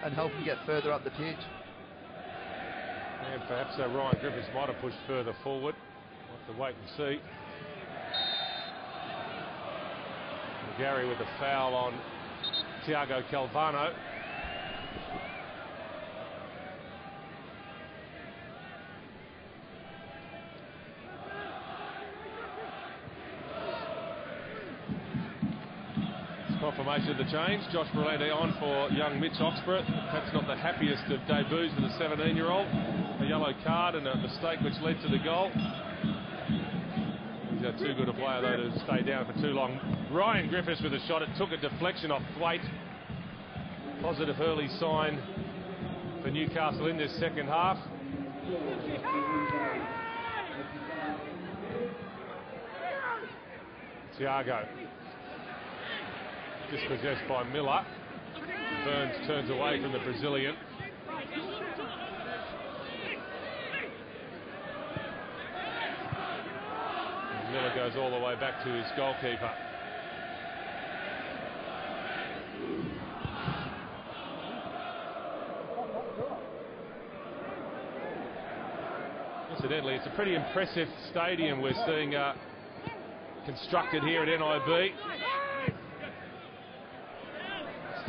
and help him get further up the pitch. And perhaps Ryan Griffiths might have pushed further forward. We'll have to wait and see. Gary with a foul on Tiago Calvano. Confirmation of the change. Josh Berlande on for young Mitch Oxborough. Perhaps not the happiest of debuts for the 17-year-old. A yellow card and a mistake which led to the goal. He's too good a player though to stay down for too long. Ryan Griffiths with a shot. It took a deflection off Thwaite. Positive early sign for Newcastle in this second half. Thiago. Dispossessed by Miller. Burns turns away from the Brazilian. And Miller goes all the way back to his goalkeeper. Incidentally, it's a pretty impressive stadium we're seeing constructed here at NIB.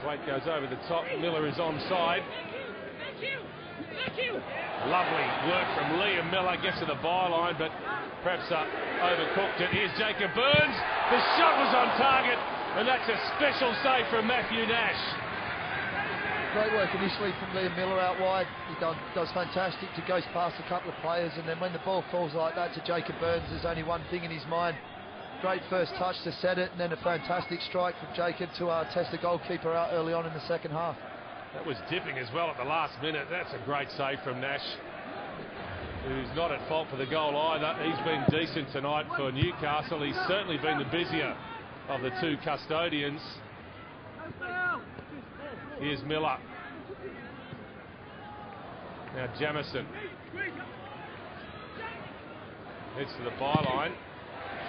Thwaite goes over the top. Miller is onside. Lovely work from Liam Miller. Gets to the byline, but perhaps overcooked it. Here's Jacob Burns. The shot was on target, and that's a special save from Matthew Nash. Great work initially from Liam Miller out wide. He does fantastic to go past a couple of players, and then when the ball falls like that to Jacob Burns, there's only one thing in his mind. Great first touch to set it, and then a fantastic strike from Jacob to test the goalkeeper out early on in the second half. That was dipping as well at the last minute. That's a great save from Nash, who's not at fault for the goal either. He's been decent tonight for Newcastle. He's certainly been the busier of the two custodians. Here's Miller. Now Jamison. Heads to the byline.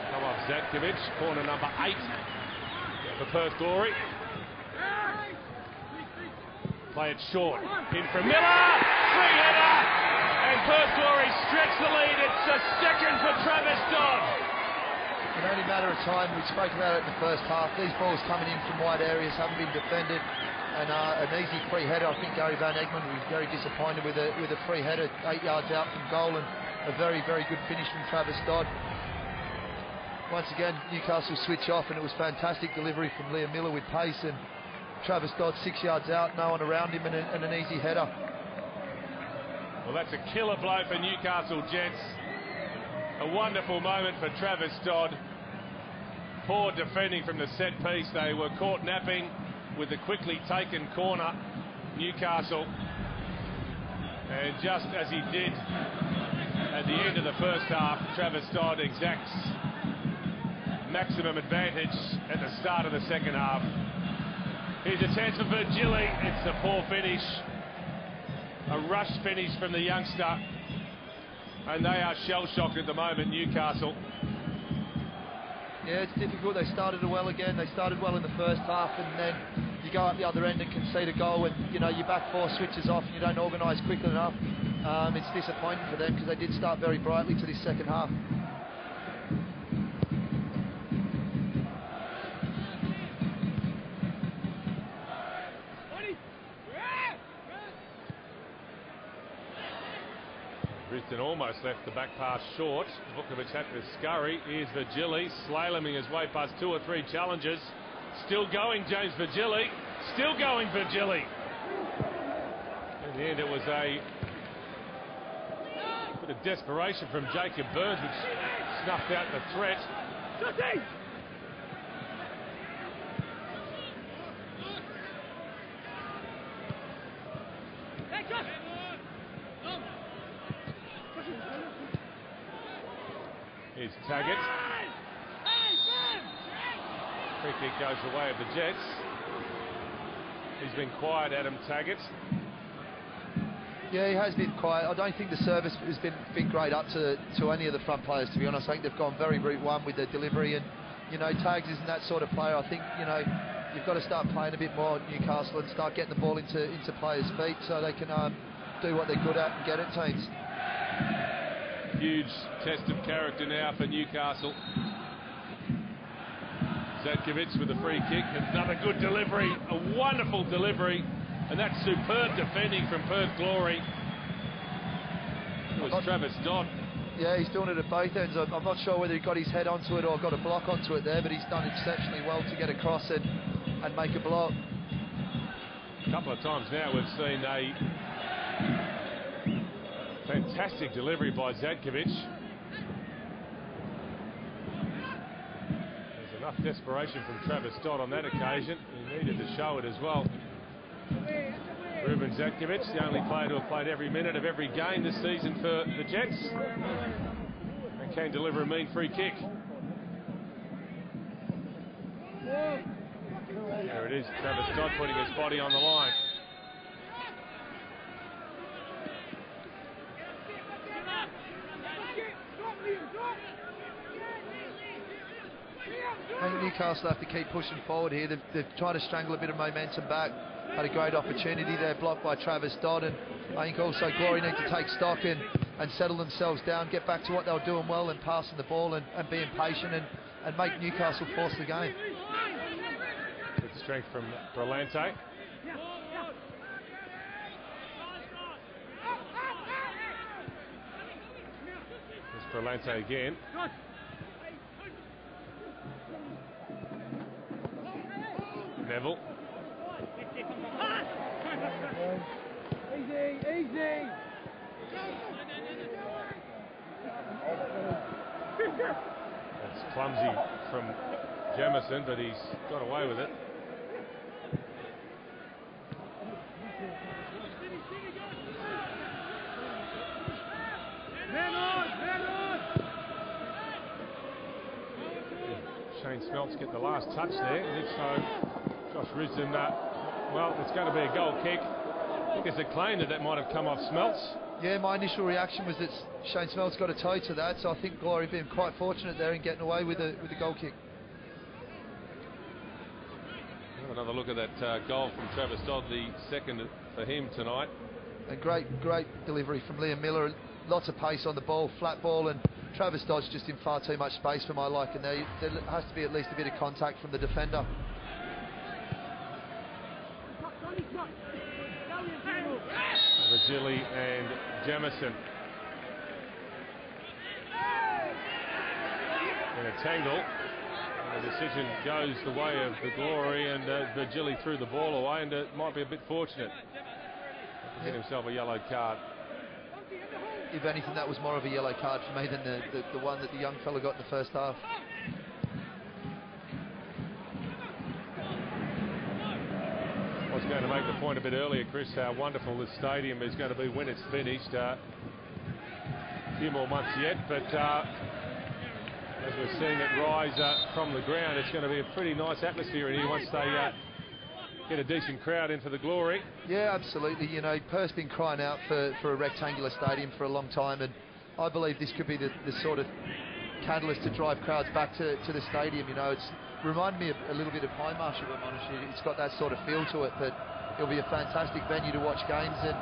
Come off Zatkovic, corner number 8 for Perth Glory. Play it short, in from Miller, free header, and Perth Glory stretch the lead. It's a second for Travis Dodd. It's only a matter of time. We spoke about it in the first half. These balls coming in from wide areas haven't been defended, and an easy free header. I think Gary Van Egmond was very disappointed with a free header 8 yards out from goal, and a very, very good finish from Travis Dodd. Once again, Newcastle switch off, and it was fantastic delivery from Liam Miller with pace, and Travis Dodd 6 yards out, no one around him, and an easy header. Well, that's a killer blow for Newcastle Jets. A wonderful moment for Travis Dodd. Poor defending from the set piece. They were caught napping with the quickly taken corner, Newcastle. And just as he did at the end of the first half, Travis Dodd exacts maximum advantage at the start of the second half. Here's a chance for Virgili. It's a poor finish. A rush finish from the youngster. And they are shell-shocked at the moment, Newcastle. Yeah, it's difficult. They started well again. They started well in the first half, and then you go up the other end and concede a goal, and you know your back four switches off and you don't organise quickly enough. It's disappointing for them because they did start very brightly to this second half. Brisbane almost left the back pass short. Vukovic had to scurry. Here's Virgili slaloming his way past 2 or 3 challengers. Still going, James Virgili. Still going, Virgili. In the end, it was a bit of desperation from Jacob Burns, which snuffed out the threat. Here's Taggart. Free kick goes the way of the Jets. He's been quiet, Adam Taggart. Yeah, he has been quiet. I don't think the service has been great up to any of the front players, to be honest. I think they've gone very route one with their delivery, and you know, Tags isn't that sort of player. I think, you know, you've got to start playing a bit more at Newcastle and start getting the ball into players' feet so they can do what they're good at and get at teams. Huge test of character now for Newcastle. Zatkovic with a free kick, another good delivery, a wonderful delivery, and that's superb defending from Perth Glory. It was Travis Dodd. Yeah, he's doing it at both ends. I'm not sure whether he got his head onto it or got a block onto it there, but he's done exceptionally well to get across and make a block. A couple of times now we've seen a fantastic delivery by Zatkovic. There's enough desperation from Travis Dodd on that occasion. He needed to show it as well. Ruben Zatkovic, the only player to have played every minute of every game this season for the Jets, and can deliver a mean free kick. There it is, Travis Dodd putting his body on the line. I think Newcastle have to keep pushing forward here. They've tried to strangle a bit of momentum back. Had a great opportunity there, blocked by Travis Dodd, and I think also Glory need to take stock and settle themselves down, get back to what they were doing well and passing the ball and being patient and make Newcastle force the game. Good strength from Brillante. There's Brillante again. Neville. Easy. That's clumsy from Jamison, but he's got away with it. Shane Smeltz get the last touch there, and if so, Josh Risdon, well, it's going to be a goal kick. I think there's a claim that might have come off Smeltz. Yeah, my initial reaction was that Shane Smeltz got a toe to that, so I think Glory been quite fortunate there in getting away with a goal kick. Have another look at that goal from Travis Dodd, the second for him tonight. And great delivery from Liam Miller. Lots of pace on the ball, flat ball, and Travis Dodd's just in far too much space for my liking there. There has to be at least a bit of contact from the defender. Virgili and Jamison in a tangle. And the decision goes the way of the Glory, and Virgili threw the ball away, and it might be a bit fortunate to get himself a yellow card. If anything, that was more of a yellow card for me than the one that the young fella got in the first half. I was going to make the point a bit earlier, Chris, how wonderful this stadium is going to be when it's finished. A few more months yet, but as we're seeing it rise from the ground, it's going to be a pretty nice atmosphere in here once they get a decent crowd in for the Glory. Yeah, absolutely. You know, Perth's been crying out for a rectangular stadium for a long time, and I believe this could be the sort of catalyst to drive crowds back to the stadium. You know, it's reminded me a little bit of High Marsh, if I'm honest. It's got that sort of feel to it, but it'll be a fantastic venue to watch games, and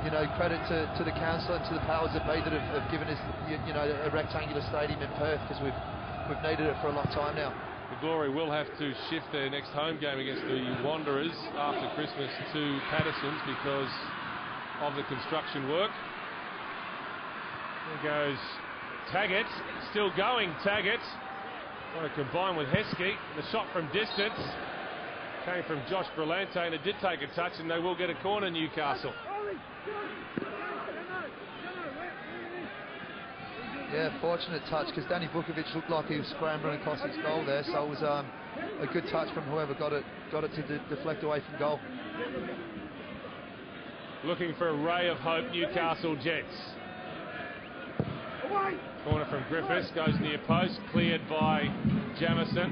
you know, credit to the council and to the powers that be that have given us, you know, a rectangular stadium in Perth, because we've needed it for a long time now. The Glory will have to shift their next home game against the Wanderers after Christmas to Patterson's because of the construction work. There goes Taggart, still going Taggart. Trying to combine with Heskey. The shot from distance came from Josh Brillante, and it did take a touch, and they will get a corner, Newcastle. Yeah, fortunate touch, because Danny Vukovic looked like he was scrambling across his goal there, so it was a good touch from whoever got it to deflect away from goal. Looking for a ray of hope, Newcastle Jets. Corner from Griffiths, goes near post, cleared by Jamison.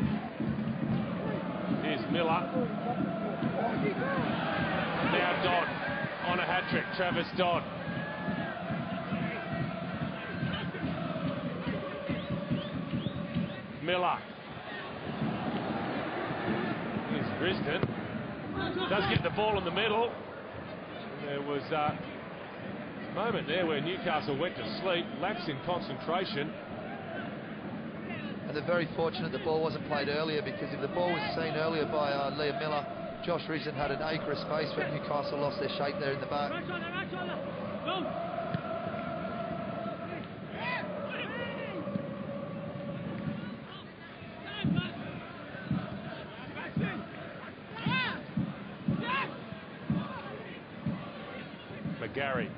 Here's Miller. Now Dodd on a hat-trick, Travis Dodd. Miller. Here's Brisbane. Does get the ball in the middle. There was a moment there where Newcastle went to sleep, lapsed in concentration. And they're very fortunate the ball wasn't played earlier, because if the ball was seen earlier by Liam Miller, Josh Risden had an acre of space when Newcastle lost their shape there in the back. McGarry.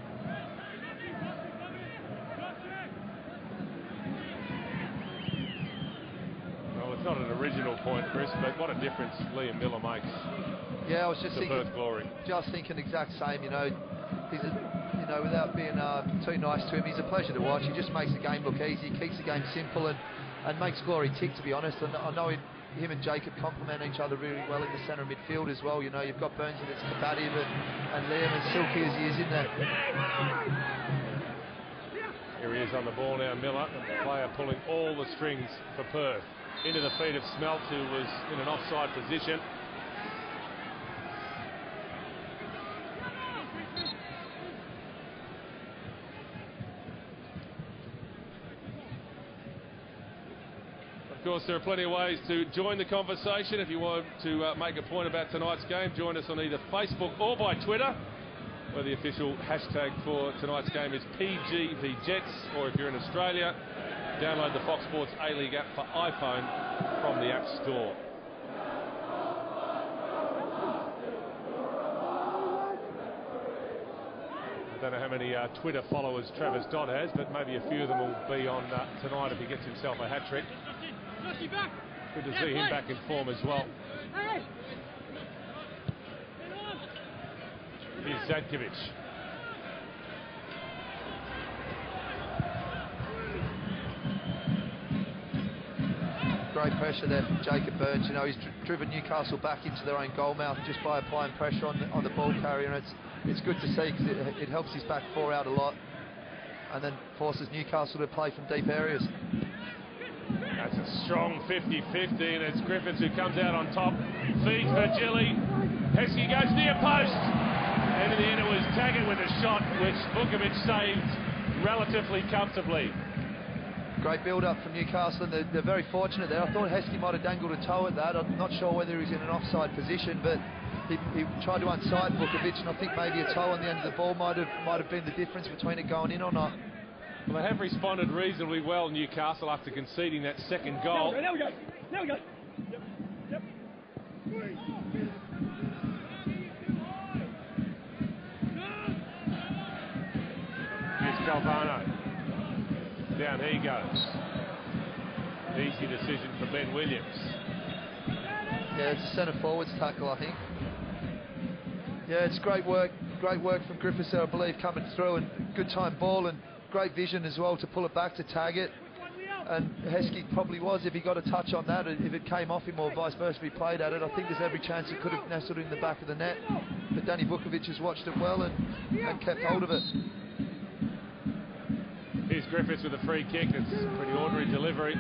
Well, it's not an original point, Chris, but what a difference Liam Miller makes. Yeah, I was just thinking, Perth Glory. Just thinking exact same. You know, without being too nice to him, he's a pleasure to watch. He just makes the game look easy, keeps the game simple, and makes Glory tick, to be honest. And I know him and Jacob complement each other really well in the centre of midfield as well. You know, you've got Burnsy that's combative, and Liam as silky as he is in there. Here he is on the ball now, Miller, the player pulling all the strings for Perth. Into the feet of Smelt, who was in an offside position. Of course, there are plenty of ways to join the conversation. If you want to make a point about tonight's game, join us on either Facebook or by Twitter, where the official hashtag for tonight's game is PGVJets, or if you're in Australia, download the Fox Sports A-League app for iPhone from the App Store. I don't know how many Twitter followers Travis Dodd has, but maybe a few of them will be on tonight if he gets himself a hat-trick. Good to see him back in form as well. Here's Zadkovic. Great pressure there from Jacob Burns. You know, he's driven Newcastle back into their own goal mouth just by applying pressure on the ball carrier, and it's good to see, because it helps his back four out a lot, and then forces Newcastle to play from deep areas. That's a strong 50-50, and it's Griffiths who comes out on top. Feeds for Gilly. Heskey goes near post, and in the end it was Taggart with a shot, which Vukovic saved relatively comfortably. Great build-up from Newcastle, and they're very fortunate there. I thought Heskey might have dangled a toe at that. I'm not sure whether he was in an offside position, but he tried to unside Vukovic, and I think maybe a toe on the end of the ball might have been the difference between it going in or not. Well, they have responded reasonably well, Newcastle, after conceding that second goal. There we go. Yep. Here's Calvano. Down he goes. Easy decision for Ben Williams. Yeah, it's a centre forwards tackle, I think. Yeah, it's great work from Griffiths there, I believe, coming through, and good time ball, and great vision as well to pull it back to Taggart. And Heskey probably was, if he got a touch on that, if it came off him or vice versa, if he played at it, I think there's every chance he could have nestled in the back of the net. But Danny Vukovic has watched it well and kept hold of it. Here's Griffiths with a free kick. It's a pretty ordinary delivery.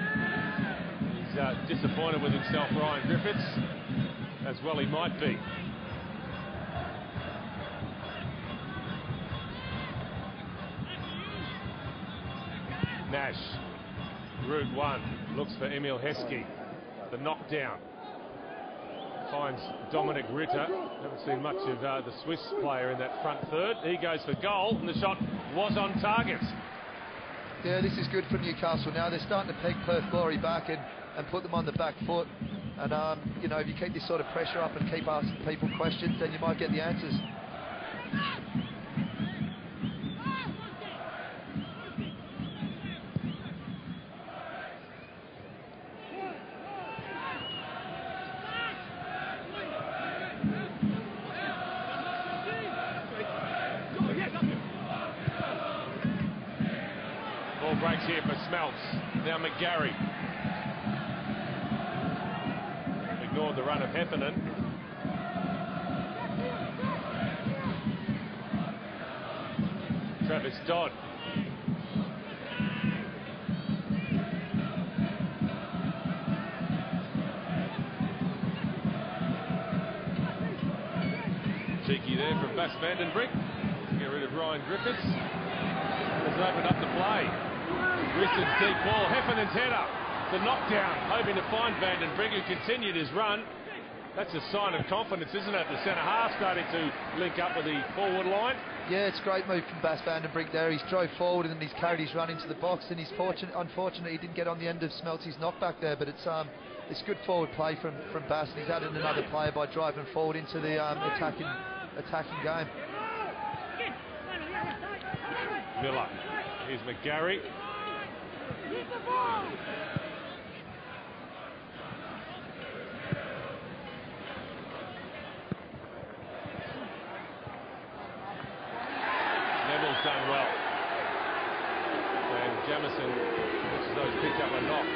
He's disappointed with himself, Ryan Griffiths, as well he might be. Nash, route one, looks for Emil Heskey. The knockdown finds Dominic Ritter. Haven't seen much of the Swiss player in that front third. He goes for goal, and the shot was on target. Yeah, this is good for Newcastle now. They're starting to peg Perth Glory back and put them on the back foot. And, you know, if you keep this sort of pressure up and keep asking people questions, then you might get the answers. Ball breaks here for Smelts. Now McGarry. Ignored the run of Heffernan. Travis Dodd. Van den Brink. Get rid of Ryan Griffiths. Has opened up the play. Wristed deep ball. Heffernan's header. The knockdown, hoping to find Van den Brink, who continued his run. That's a sign of confidence, isn't it? The centre half starting to link up with the forward line. Yeah, it's a great move from Bas Van den Brink there. He's drove forward and he's carried his run into the box, and he's unfortunately he didn't get on the end of Smeltzy's knockback there, but it's good forward play from Bas, and he's added another player by driving forward into the attacking game. Miller. Here's McGarry. Neville's done well. And Jamison looks as though he's picked up a knock.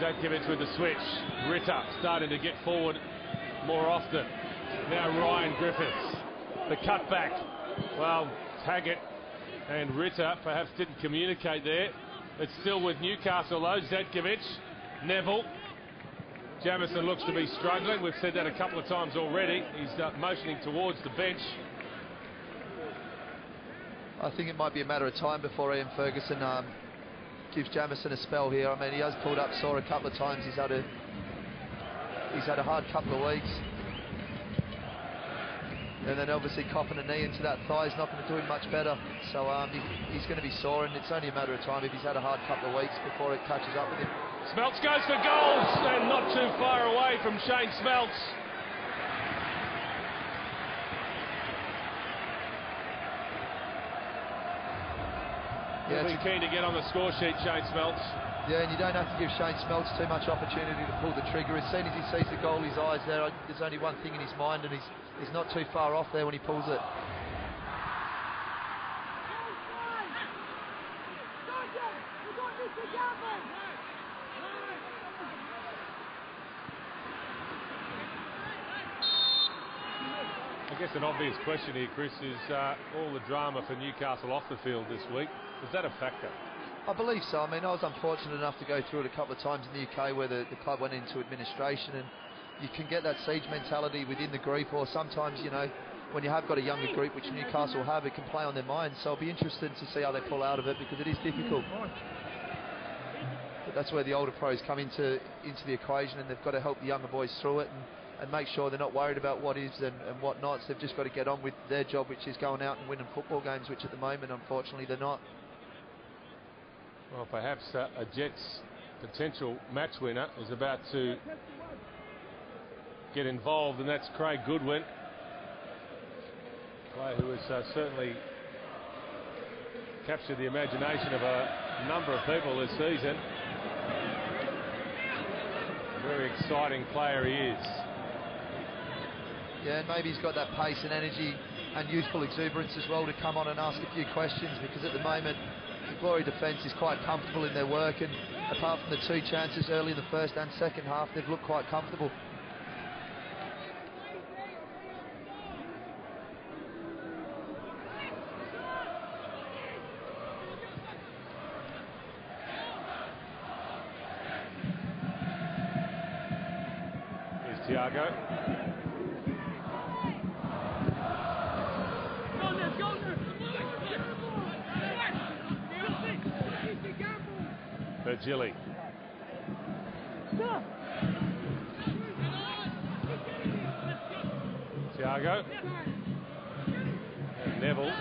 Zatkiewicz with the switch. Ritter starting to get forward more often. Now Ryan Griffiths. The cutback. Well, Taggart and Ritter perhaps didn't communicate there. It's still with Newcastle though. Zatkiewicz, Neville. Jamison looks to be struggling. We've said that a couple of times already. He's motioning towards the bench. I think it might be a matter of time before Ian Ferguson gives Jamison a spell here. I mean, he has pulled up sore a couple of times. He's had a hard couple of weeks. And then obviously copping a knee into that thigh is not going to do him much better. So he's going to be sore, and it's only a matter of time if he's had a hard couple of weeks before it catches up with him. Smeltz goes for goals, and not too far away from Shane Smeltz. Yeah, really keen to get on the score sheet, Shane Smeltz. Yeah, and you don't have to give Shane Smeltz too much opportunity to pull the trigger. As soon as he sees the goal, his eyes there, there's only one thing in his mind, and he's not too far off there when he pulls it. I guess an obvious question here, Chris, is all the drama for Newcastle off the field this week. Is that a factor? I believe so. I mean, I was unfortunate enough to go through it a couple of times in the UK where the club went into administration, and you can get that siege mentality within the group, or sometimes, you know, when you have got a younger group, which Newcastle have, it can play on their minds. So I'll be interested to see how they pull out of it, because it is difficult. But that's where the older pros come into the equation, and they've got to help the younger boys through it and make sure they're not worried about what is and what not. So they've just got to get on with their job, which is going out and winning football games, which at the moment, unfortunately, they're not. Well, perhaps a Jets potential match winner is about to get involved, and that's Craig Goodwin, a player who has certainly captured the imagination of a number of people this season. Very exciting player he is. Yeah, and maybe he's got that pace and energy and youthful exuberance as well to come on and ask a few questions, because at the moment the Glory defence is quite comfortable in their work, and apart from the two chances early in the first and second half, they've looked quite comfortable. Here's Thiago. Virgili. Thiago. And Neville.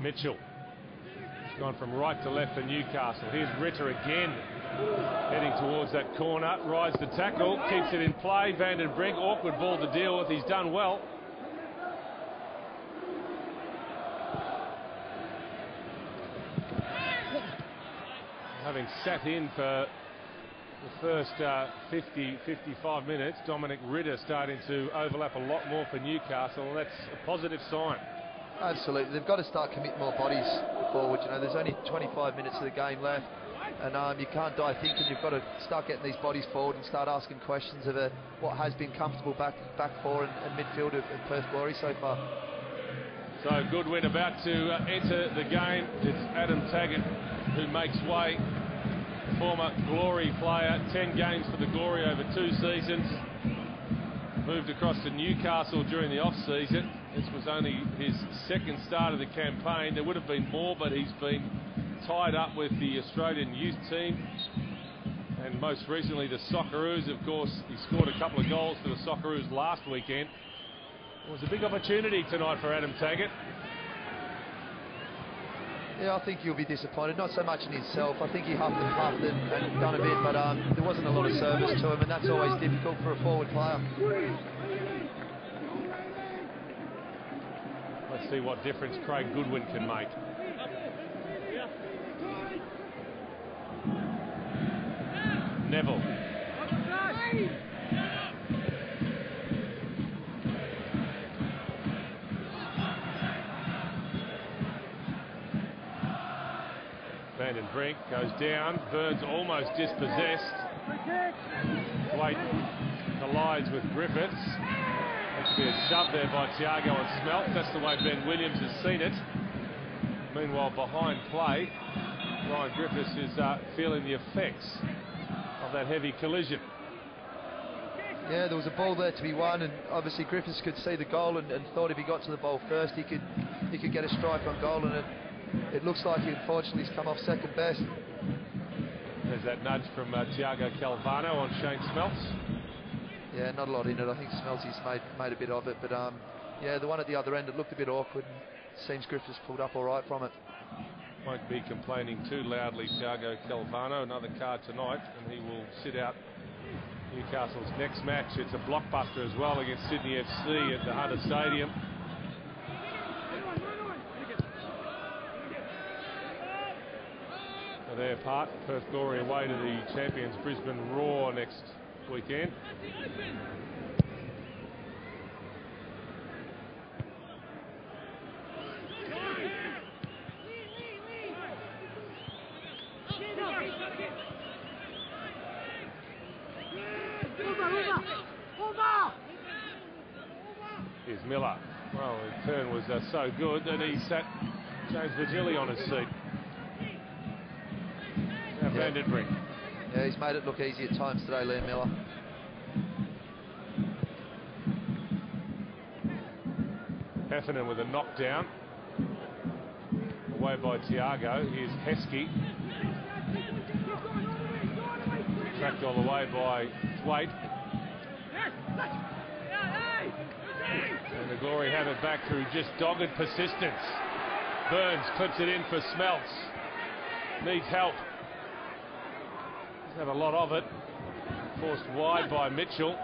Mitchell. It's gone from right to left for Newcastle. Here's Ritter again, heading towards that corner. Rides the tackle, keeps it in play. Van den Brink, awkward ball to deal with. He's done well. Having sat in for the first 50-55 minutes, Dominic Ritter starting to overlap a lot more for Newcastle, and that's a positive sign. Absolutely, they've got to start committing more bodies forward. You know, there's only 25 minutes of the game left, and you can't die thinking. You've got to start getting these bodies forward and start asking questions of what has been comfortable back four and midfield of Perth Glory so far. So Goodwin about to enter the game. It's Adam Taggart who makes way. Former Glory player, 10 games for the Glory over 2 seasons. moved across to Newcastle during the off-season. This was only his second start of the campaign. There would have been more, but he's been tied up with the Australian youth team. And most recently the Socceroos. Of course, he scored a couple of goals for the Socceroos last weekend. It was a big opportunity tonight for Adam Taggart. Yeah, I think he'll be disappointed. Not so much in himself. I think he huffed and puffed and done a bit, but there wasn't a lot of service to him, and that's always difficult for a forward player. Let's see what difference Craig Goodwin can make. Neville. Van den Brink goes down. Burns almost dispossessed. Waite collides with Griffiths. That's be a shove there by Thiago and Smelt. That's the way Ben Williams has seen it. Meanwhile, behind play, Ryan Griffiths is feeling the effects of that heavy collision. Yeah, there was a ball there to be won, and obviously Griffiths could see the goal and thought if he got to the ball first, he could get a strike on goal, and it looks like he unfortunately has come off second best. There's that nudge from Thiago Calvano on Shane Smelts. Yeah, not a lot in it. I think Smelty's made a bit of it, but yeah, the one at the other end, it looked a bit awkward. And seems Griffiths pulled up all right from it. Won't be complaining too loudly, Thiago Calvano. Another card tonight, and he will sit out Newcastle's next match. It's a blockbuster as well against Sydney FC at the Hunter Stadium. For their part, Perth Glory away to the champions Brisbane Roar next weekend. Here's Miller. Well, the turn was so good that he sat James Virgili on his seat. Now Van den Brink. Yeah, he's made it look easy at times today, Liam Miller. Heffernan with a knockdown. Away by Thiago. Here's Heskey. Tracked all the way by Waite. And the Glory have it back through just dogged persistence. Burns clips it in for Smelts. Needs help. Doesn't have a lot of it. Forced wide by Mitchell.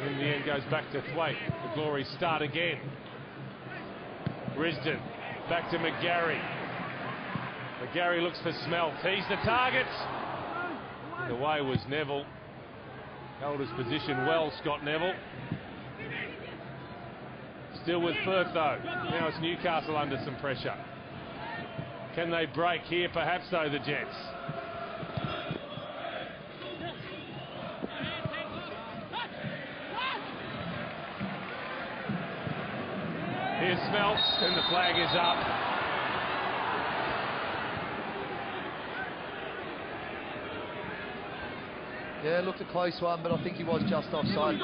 In the end goes back to Thwaite. The Glory start again. Risdon back to McGarry. McGarry looks for Smelt. He's the target. And away was Neville. Held his position well, Scott Neville. Still with Perth though. Now it's Newcastle under some pressure. Can they break here? Perhaps though, the Jets. Here's Smelts, and the flag is up. Yeah, it looked a close one, but I think he was just offside.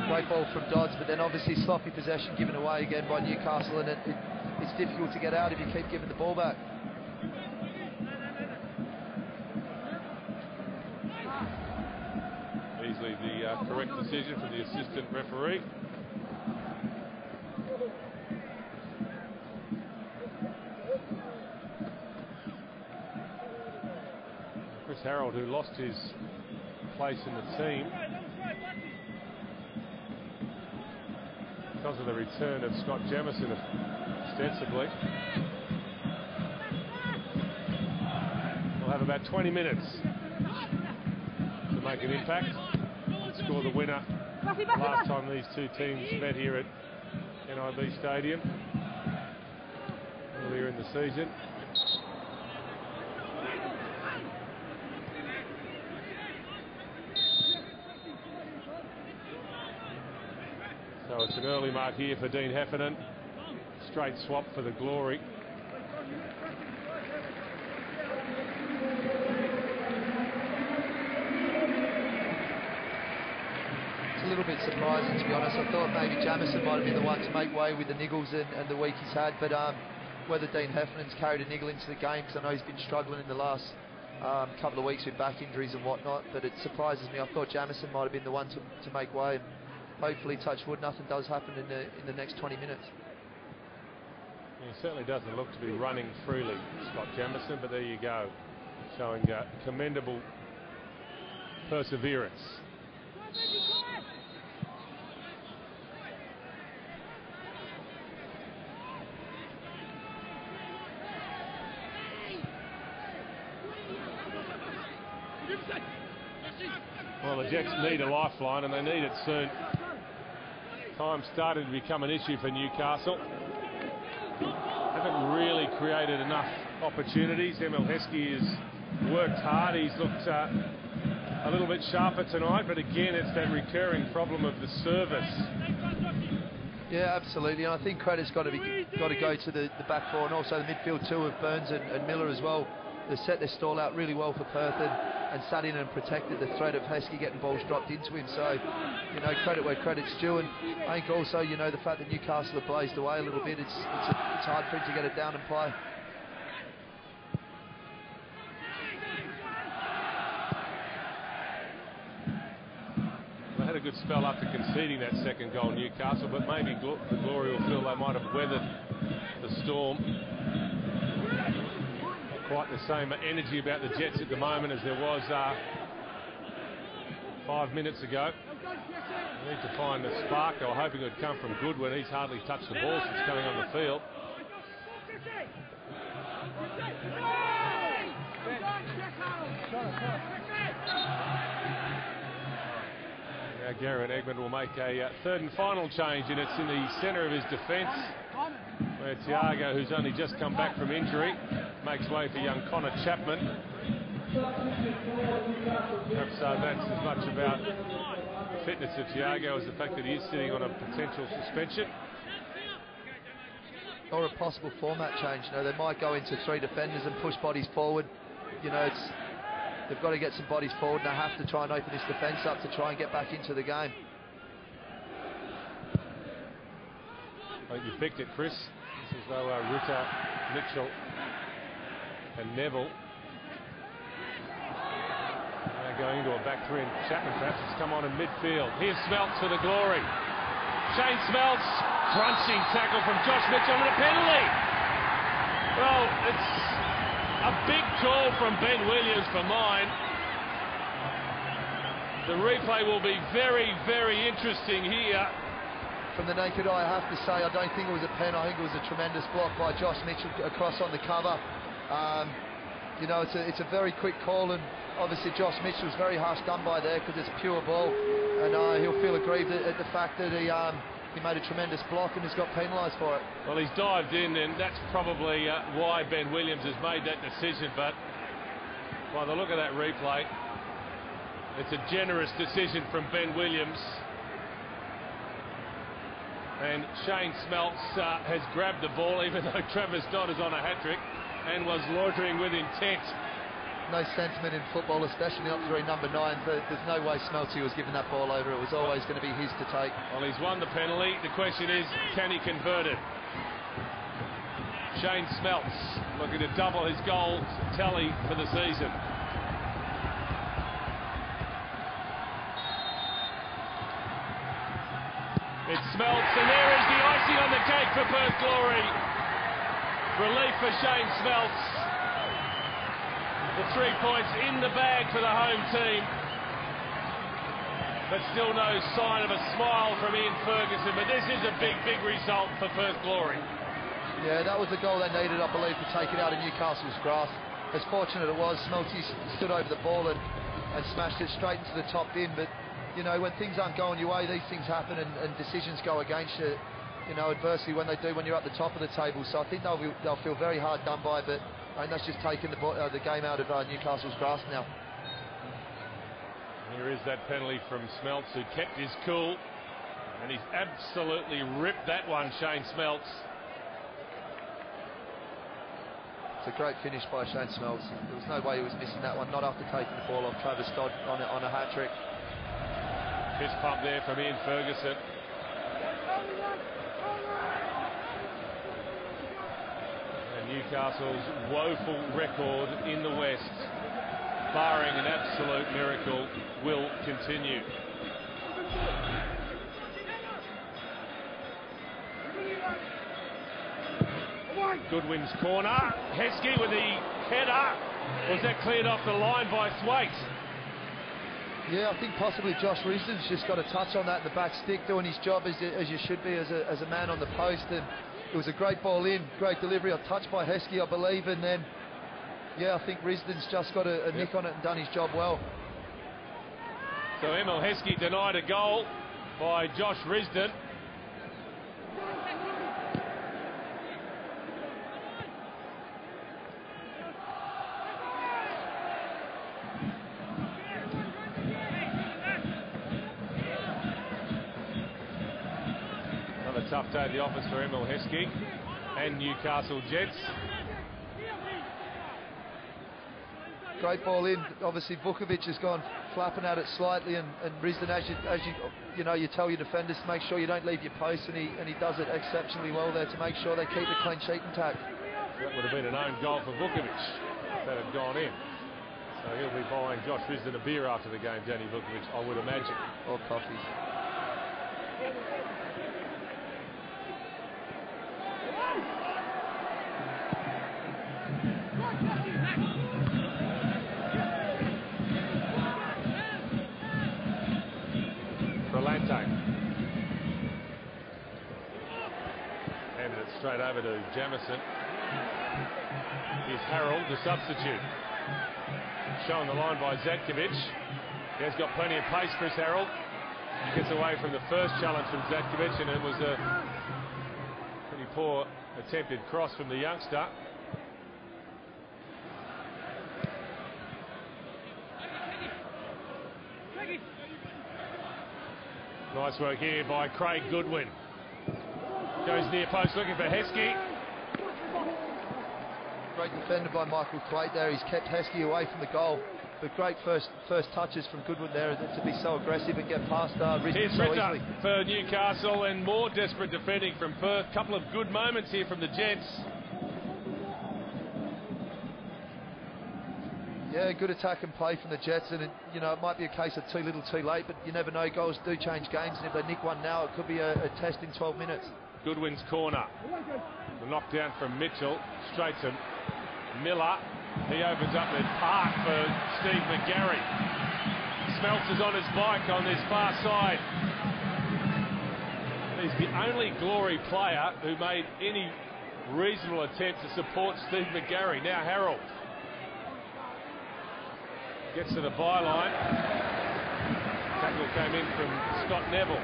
Great ball from Dodds, but then obviously sloppy possession given away again by Newcastle, and it's difficult to get out if you keep giving the ball back. Easily the correct decision from the assistant referee. Chris Harold, who lost his place in the team because of the return of Scott Jamieson, ostensibly. We'll have about 20 minutes to make an impact and score the winner. Last time these two teams met here at NIB Stadium earlier in the season. So it's an early mark here for Dean Heffernan. Straight swap for the Glory. little bit surprising, to be honest. I thought maybe Jamison might have been the one to make way with the niggles and the week he's had, but whether Dean Heffernan's carried a niggle into the game, because I know he's been struggling in the last couple of weeks with back injuries and whatnot, but it surprises me. I thought Jamison might have been the one to make way, and hopefully, touch wood, nothing does happen in the next 20 minutes. He certainly doesn't look to be running freely, Scott Jamison, but there you go, showing commendable perseverance. Well, the Jets need a lifeline, and they need it soon. Time started to become an issue for Newcastle. Haven't really created enough opportunities. Emil Heskey has worked hard. He's looked a little bit sharper tonight, but again, it's that recurring problem of the service. Yeah, absolutely. And I think credit's got to go to the back four, and also the midfield too of Burns and Miller as well. They set their stall out really well for Perth and sat in and protected the threat of Heskey getting balls dropped into him. So, you know, credit where credit's due. And I think also, you know, the fact that Newcastle have blazed away a little bit, it's hard for him to get it down and play. They had a good spell after conceding that second goal, Newcastle, but maybe the Glory will feel they might have weathered the storm. Quite the same energy about the Jets at the moment as there was 5 minutes ago. They need to find the spark. They were hoping it would come from Goodwin. He's hardly touched the ball since coming on the field. Now Garrett Egmond will make a third and final change, and it's in the centre of his defence, where Thiago, who's only just come back from injury, makes way for young Connor Chapman. Perhaps that's as much about the fitness of Thiago as the fact that he is sitting on a potential suspension. Or a possible format change. You know, they might go into 3 defenders and push bodies forward. You know, they've got to get some bodies forward, and they have to try and open this defence up to try and get back into the game. I think you picked it, Chris. This is though Rutter, Mitchell and Neville going into a back three, and Chapman perhaps has come on in midfield. Here's Smeltz for the Glory. Shane Smeltz, crunching tackle from Josh Mitchell and a penalty. Well, it's a big call from Ben Williams for mine. The replay will be very, very interesting here. From the naked eye, I have to say, I don't think it was a pen. I think it was a tremendous block by Josh Mitchell across on the cover. You know, it's a very quick call, and obviously Josh Mitchell's very harsh done by there because it's pure ball, and he'll feel aggrieved at the fact that he made a tremendous block and has got penalised for it. Well, he's dived in, and that's probably why Ben Williams has made that decision, but by the look of that replay, it's a generous decision from Ben Williams. And Shane Smeltz has grabbed the ball, even though Travis Dodd is on a hat-trick and was loitering with intent. No sentiment in football, especially not through number 9. There's no way Smeltzy was giving that ball over. It was always going to be his to take. Well, he's won the penalty. The question is, can he convert it? Shane Smeltz looking to double his goal tally for the season. It's Smeltz, and there is the icing on the cake for Perth Glory. Relief for Shane Smeltz. The 3 points in the bag for the home team. But still no sign of a smile from Ian Ferguson. But this is a big, big result for Perth Glory. Yeah, that was the goal they needed, I believe, to take it out of Newcastle's grasp. As fortunate it was, Smeltzy stood over the ball and smashed it straight into the top bin. But you know, when things aren't going your way, these things happen, and decisions go against you, you know, adversely when they do when you're at the top of the table. So I think they'll feel very hard done by, but I think that's just taking the game out of Newcastle's grasp now. Here is that penalty from Smeltz, who kept his cool, and he's absolutely ripped that one, Shane Smeltz. It's a great finish by Shane Smeltz. There was no way he was missing that one, not after taking the ball off Travis Dodd on a hat-trick. Fist pump there from Ian Ferguson. And Newcastle's woeful record in the West, barring an absolute miracle, will continue. Goodwin's corner. Heskey with the header. Was that cleared off the line by Thwaite? Yeah, I think possibly Josh Risden's just got a touch on that in the back stick, doing his job as you should be as a man on the post. And it was a great ball in, great delivery, a touch by Heskey, I believe. And then, yeah, I think Risden's just got a nick on it and done his job well. So Emil Heskey denied a goal by Josh Risden. Another tough day at the office for Emil Heskey and Newcastle Jets. Great ball in. Obviously Vukovic has gone flapping at it slightly, and Risden, as you tell your defenders to make sure you don't leave your post, and he does it exceptionally well there to make sure they keep the clean sheet intact. That would have been an own goal for Vukovic if that had gone in. So he'll be buying Josh Risden a beer after the game, Danny Vukovic, I would imagine. Or coffees. Handed it straight over to Jamison. Here's Harold, the substitute. Shown the line by Zatkovic. He has got plenty of pace, Chris Harold. He gets away from the first challenge from Zatkovic, and it was a pretty poor attempted cross from the youngster. Nice work here by Craig Goodwin. Goes near post looking for Heskey. Great defender by Michael Thwaite there. He's kept Heskey away from the goal. But great first touches from Goodwin there to be so aggressive and get past Risden so easily. For Newcastle, and more desperate defending from Perth. Couple of good moments here from the Jets. Yeah, good attack and play from the Jets, and it might be a case of too little too late, but you never know, goals do change games, and if they nick one now, it could be a test in 12 minutes. Goodwin's corner. The knockdown from Mitchell, straight to Miller. He opens up the park for Steve McGarry. Smelts is on his bike on this far side. He's the only Glory player who made any reasonable attempt to support Steve McGarry. Now Harold gets to the byline. Tackle came in from Scott Neville.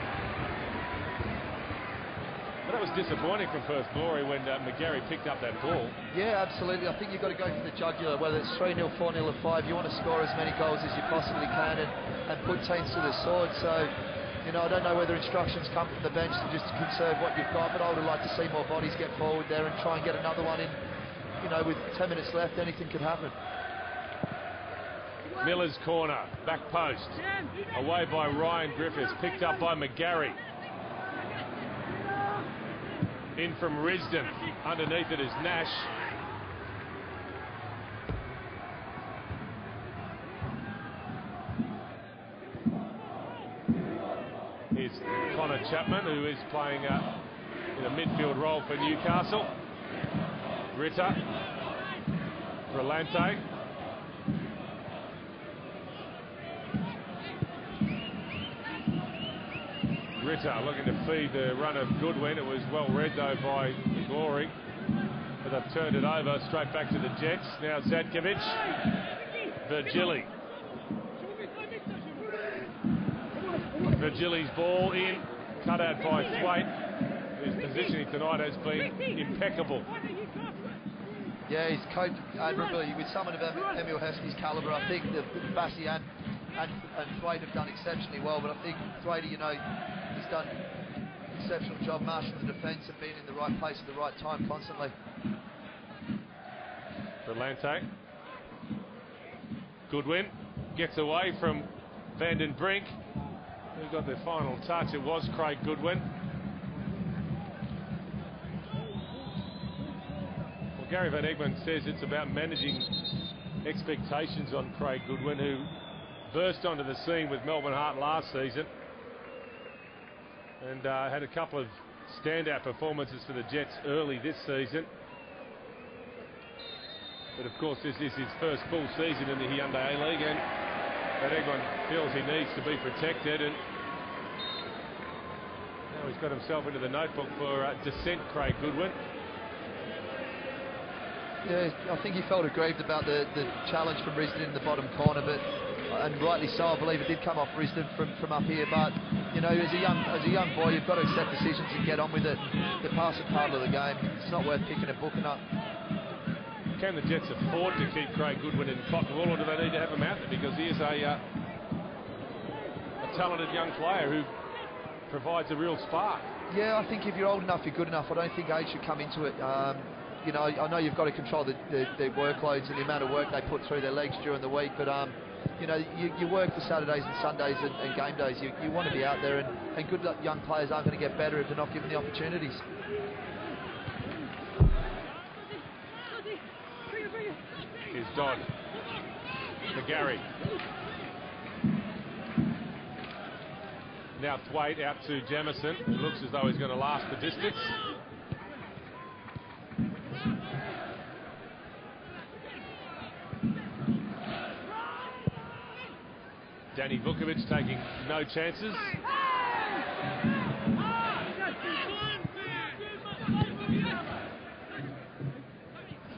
But that was disappointing from Perth Glory when McGarry picked up that ball. Yeah, absolutely. I think you've got to go for the jugular, whether it's 3-0, 4-0 or 5. You want to score as many goals as you possibly can and put teams to the sword. So, I don't know whether instructions come from the bench to just conserve what you've got, but I would have liked to see more bodies get forward there and try and get another one in. With 10 minutes left, anything could happen. Miller's corner, back post, away by Ryan Griffiths, picked up by McGarry. In from Risden, underneath it is Nash. Here's Connor Chapman, who is playing in a midfield role for Newcastle. Ritter, Brillante. Ritter looking to feed the run of Goodwin. It was well read though by the Glory, but they've turned it over straight back to the Jets. Now Zatkovic, Virgili's ball in, cut out by Thwaite, whose positioning tonight has been impeccable. Yeah, he's coped admirably with someone of Emil Heskey's calibre. I think the Bassi and Thwaite have done exceptionally well, but I think Thwaite, he's done an exceptional job marshalling the defence and being in the right place at the right time constantly. Brillante. Goodwin gets away from Van den Brink. Who got their final touch? It was Craig Goodwin. Well, Gary Van Egmond says it's about managing expectations on Craig Goodwin, who burst onto the scene with Melbourne Heart last season and had a couple of standout performances for the Jets early this season. But of course, this is his first full season in the Hyundai A-League, and Van Egmond feels he needs to be protected, and now he's got himself into the notebook for descent, Craig Goodwin. Yeah, I think he felt aggrieved about the challenge from Brisbane in the bottom corner, but and rightly so. I believe it did come off Brisbane from up here. But you know, as a young boy, you've got to accept decisions and get on with it. The pass and part of the game. It's not worth picking a booking up. Can the Jets afford to keep Craig Goodwin in Cottonwool, or do they need to have him out there because he is a talented young player who provides a real spark? Yeah, I think if you're old enough, you're good enough. I don't think age should come into it. You know, I know you've got to control the workloads and the amount of work they put through their legs during the week, but you know, you work for Saturdays and Sundays and game days. You want to be out there, and good young players aren't going to get better if they're not given the opportunities. Here's Dodd for Gary. Now Thwaite out to Jamison. It looks as though he's going to last the distance. Danny Vukovic taking no chances.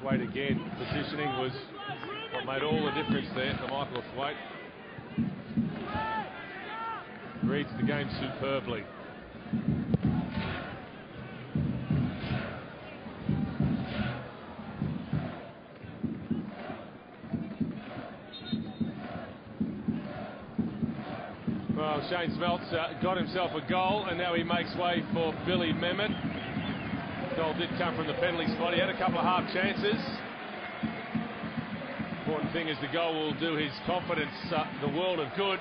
Thwaite again. Positioning was what made all the difference there for Michael Thwaite. Reads the game superbly. Well, Shane Smeltz got himself a goal, and now he makes way for Billy Mehmet. Goal did come from the penalty spot. He had a couple of half chances. Important thing is the goal will do his confidence the world of good.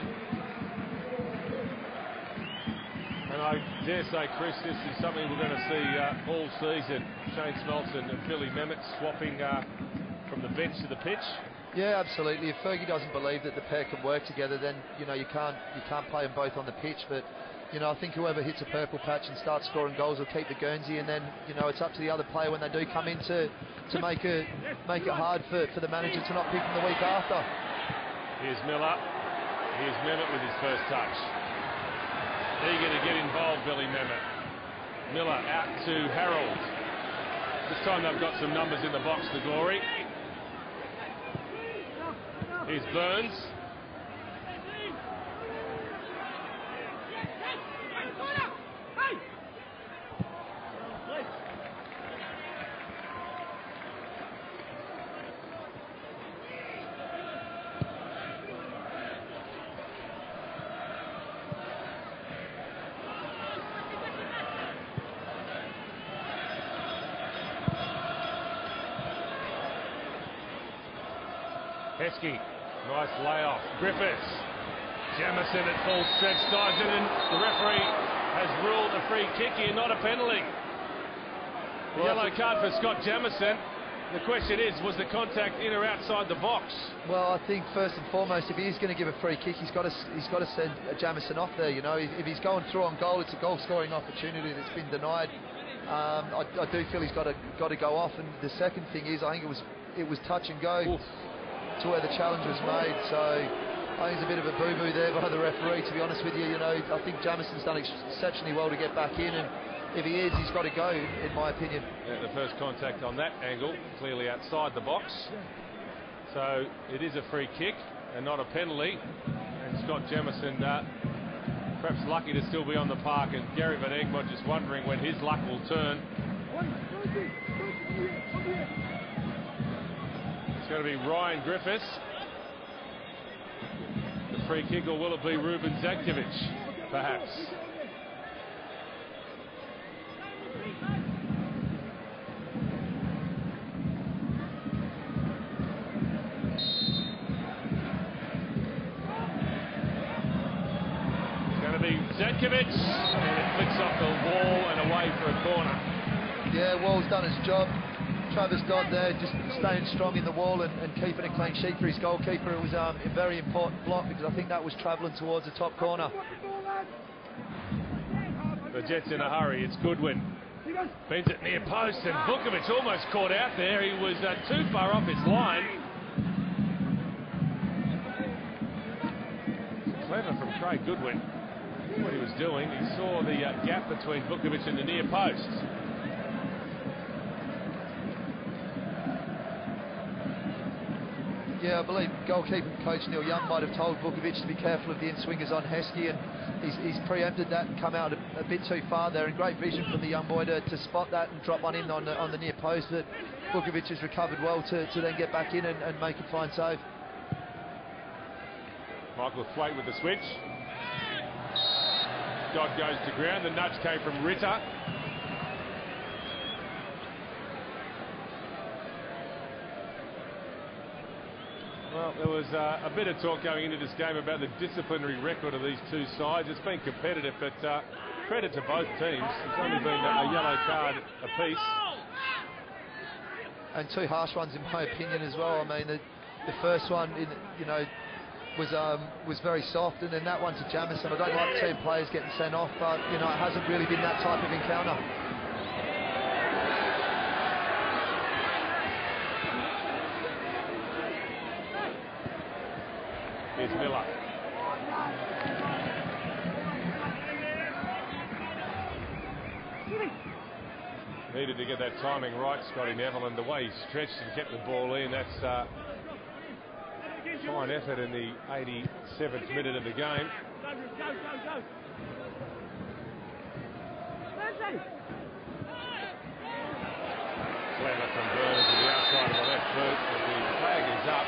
And I dare say, Chris, this is something we're going to see all season. Shane Smeltz and Billy Mehmet swapping from the bench to the pitch. Yeah, absolutely. If Fergie doesn't believe that the pair can work together, then you know you can't play them both on the pitch. But you know, I think whoever hits a purple patch and starts scoring goals will keep the Guernsey, and then you know it's up to the other player when they do come in to make it hard for the manager to not pick them the week after. Here's Miller. Here's Mehmet with his first touch. Eager to get involved, Billy Mehmet. Miller out to Harold. This time they've got some numbers in the box for Glory. Here's Burns. Heskey. Nice layoff. Griffiths. Jamison at full stretch dives in, and the referee has ruled a free kick here, not a penalty. Yellow card for Scott Jamison. The question is, was the contact in or outside the box? Well, I think first and foremost, if he is going to give a free kick, he's got to send Jamison off there. You know, if he's going through on goal, it's a goal-scoring opportunity that's been denied. I do feel he's got to go off. And the second thing is, I think it was touch and go. Oof. To where the challenge was made, so I think it's a bit of a boo-boo there by the referee, to be honest with you. You know, I think Jamison's done exceptionally well to get back in, and if he is, he's got to go, in my opinion. Yeah, the first contact on that angle, clearly outside the box. So it is a free kick and not a penalty, and Scott Jamison perhaps lucky to still be on the park, and Gary Van Egmond just wondering when his luck will turn. It's going to be Ryan Griffiths. The free kick, or will it be Ruben Zakjevic, perhaps? It's going to be Zetkovic, and it flicks off the wall and away for a corner. Yeah, Wall's done his job. Travis Dodd there, just staying strong in the wall and keeping a clean sheet for his goalkeeper. It was a very important block because I think that was travelling towards the top corner. The Jets in a hurry. It's Goodwin. Bent it near post, and Vukovic almost caught out there. He was too far off his line. Clever from Craig Goodwin. What he was doing, he saw the gap between Vukovic and the near post. Yeah, I believe goalkeeper coach Neil Young might have told Vukovic to be careful of the in-swingers on Heskey, and he's preempted that and come out a bit too far there, and great vision from the young boy to spot that and drop one in on the near post, but Vukovic has recovered well to then get back in and make a fine save. Michael Thwaite with the switch. Dodd goes to ground. The nudge came from Ritter. Well, there was a bit of talk going into this game about the disciplinary record of these two sides. It's been competitive, but credit to both teams. It's only been a yellow card apiece. And two harsh ones in my opinion as well. I mean, the first one, was very soft, and then that one to Jamison. I don't like seeing players getting sent off, but it hasn't really been that type of encounter. Here's Miller. Needed to get that timing right, Scotty Neville, and the way he stretched and kept the ball in, that's fine effort in the 87th minute of the game. Clever from Burns to the outside of the left boot, but the flag is up.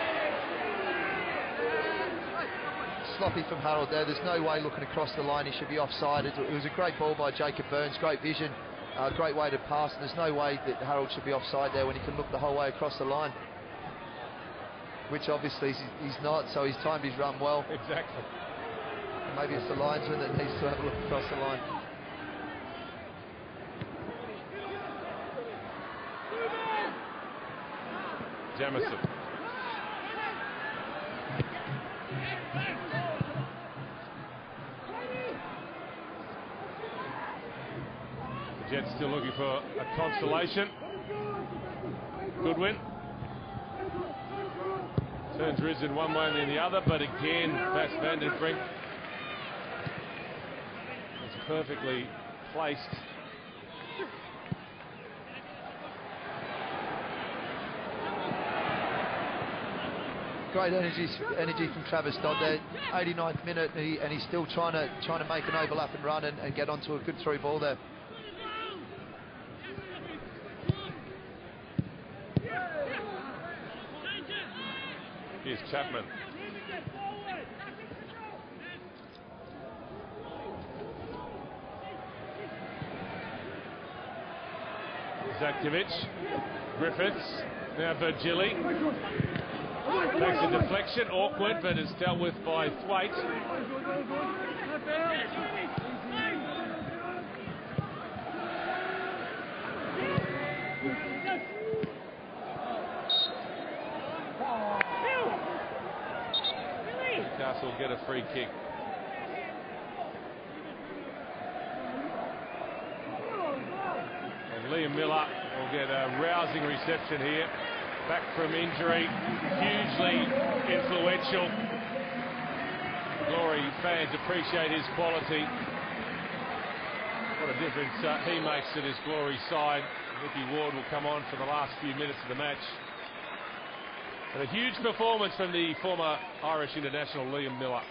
Sloppy from Harold there. There's no way looking across the line he should be offside. It was a great ball by Jacob Burns, great vision, great way to pass, and there's no way that Harold should be offside there when he can look the whole way across the line, which obviously he's not, so he's timed his run well. Exactly. Maybe it's the linesman that needs to look across the line. Jamison. The Jets still looking for a consolation. Goodwin. Turns Risdon one way and then the other, but again, Bas van den Brink is perfectly placed. Great energy from Travis Dodd there. 89th minute, and he's still trying to make an overlap and run and get onto a good through ball there. Here's Chapman. Zetkovic. Griffiths. Now Virgili. Makes a deflection, awkward, but is dealt with by Thwaite. Newcastle get a free kick. And Liam Miller will get a rousing reception here. Back from injury, hugely influential. Glory fans appreciate his quality. What a difference he makes to this Glory side. Ricky Ward will come on for the last few minutes of the match. And a huge performance from the former Irish international Liam Miller.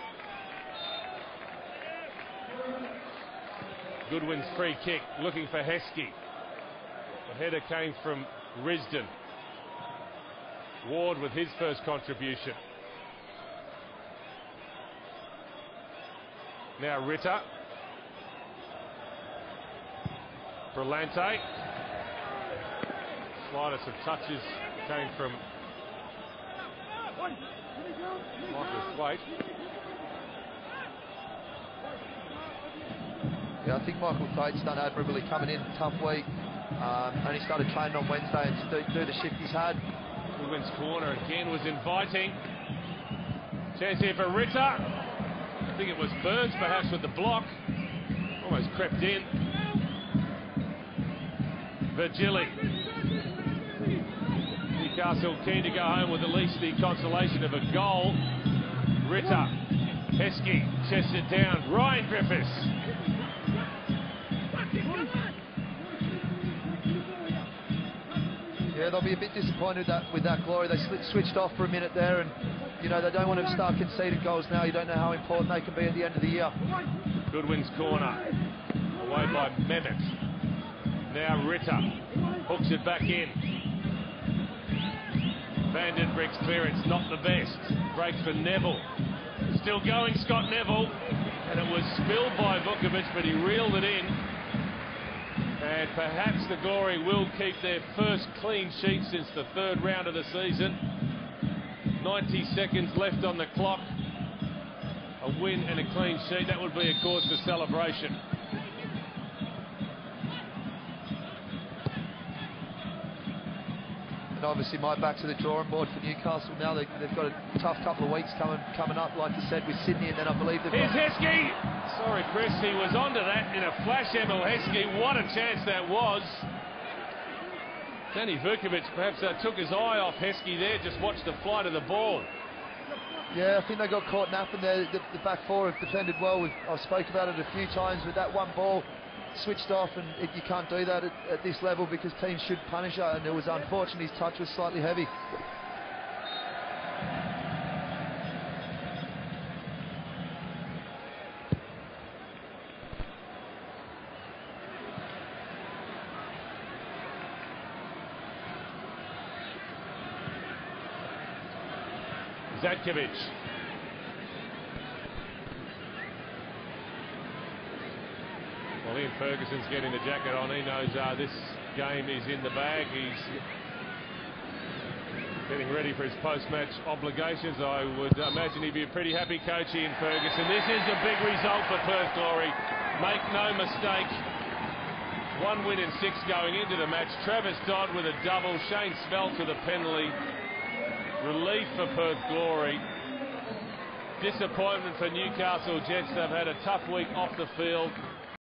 Goodwin's free kick, looking for Heskey. The header came from Risdon. Ward with his first contribution. Now Ritter. Brillante. Slightest of touches came from Michael Thwaite. Yeah, I think Michael Tate's done admirably coming in, tough week. Only started training on Wednesday and to do the shift he's had. Goodwin's corner again was inviting. Chance here for Ritter. I think it was Burns perhaps with the block. Almost crept in. Virgili. Newcastle keen to go home with at least the consolation of a goal. Ritter. Heskey chests it down. Ryan Griffiths. Yeah, they'll be a bit disappointed with that Glory. They switched off for a minute there, and you know they don't want to start conceding goals now. You don't know how important they can be at the end of the year. Goodwin's corner, away by Mehmet. Now Ritter hooks it back in. Vandenbrick's clearance not the best. Breaks for Neville. Still going, Scott Neville, and it was spilled by Vukovic, but he reeled it in. And perhaps the Glory will keep their first clean sheet since the third round of the season. 90 seconds left on the clock. A win and a clean sheet, that would be a cause for celebration. And obviously my back to the drawing board for Newcastle now. They've got a tough couple of weeks coming up, like you said, with Sydney, and then I believe they've got... Here's Heskey! Sorry, Chris, he was onto that in a flash. Emil Heskey, what a chance that was. Danny Vukovic perhaps took his eye off Heskey there, just watched the flight of the ball. Yeah, I think they got caught napping there. The back four have defended well. I've spoke about it a few times with that one ball switched off, and you can't do that at this level because teams should punish her, and it was unfortunate his touch was slightly heavy. Zadkovic. Well, Ian Ferguson's getting the jacket on. He knows this game is in the bag. He's getting ready for his post-match obligations. I would imagine he'd be a pretty happy coach, Ian Ferguson. This is a big result for Perth Glory. Make no mistake. 1 win in 6 going into the match. Travis Dodd with a double. Shane Spelt with a penalty. Relief for Perth Glory. Disappointment for Newcastle Jets. They've had a tough week off the field.